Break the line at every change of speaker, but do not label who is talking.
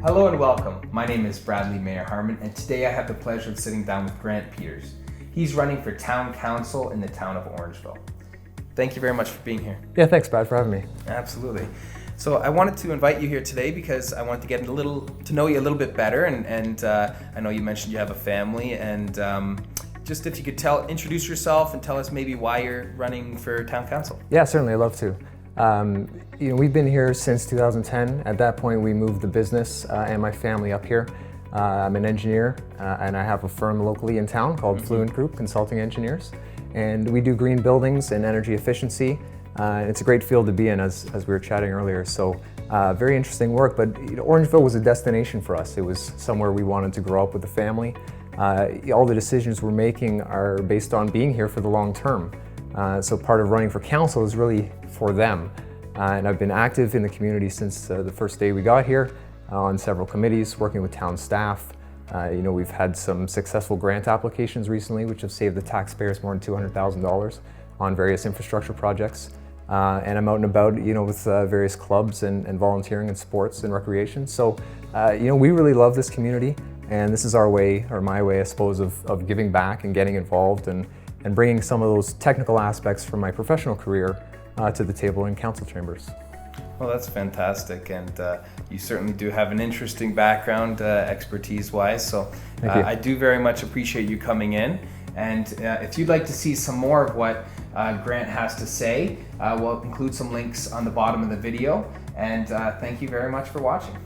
Hello and welcome. My name is Bradleymayerharman, and today I have the pleasure of sitting down with Grant Peters. He's running for town council in the town of Orangeville. Thank you very much for being here.
Yeah, thanks, Brad, for having me.
Absolutely. So I wanted to invite you here today because I wanted to get to know you a little bit better, and I know you mentioned you have a family, and just if you could introduce yourself and tell us maybe why you're running for town council.
Yeah, certainly, I'd love to. We've been here since 2010. At that point, we moved the business and my family up here. I'm an engineer, and I have a firm locally in town called Fluent Group Consulting Engineers, and we do green buildings and energy efficiency. It's a great field to be in, as we were chatting earlier. So very interesting work, but Orangeville was a destination for us. It was somewhere we wanted to grow up with the family. All the decisions we're making are based on being here for the long term. So part of running for council is really for them. And I've been active in the community since the first day we got here on several committees, working with town staff. We've had some successful grant applications recently, which have saved the taxpayers more than $200,000 on various infrastructure projects. And I'm out and about, with various clubs and volunteering in sports and recreation. So, we really love this community, and this is our way, or my way, I suppose, of giving back and getting involved and bringing some of those technical aspects from my professional career to the table in council chambers.
Well, that's fantastic, and you certainly do have an interesting background, expertise-wise, so I do very much appreciate you coming in. And if you'd like to see some more of what Grant has to say, we'll include some links on the bottom of the video, and thank you very much for watching.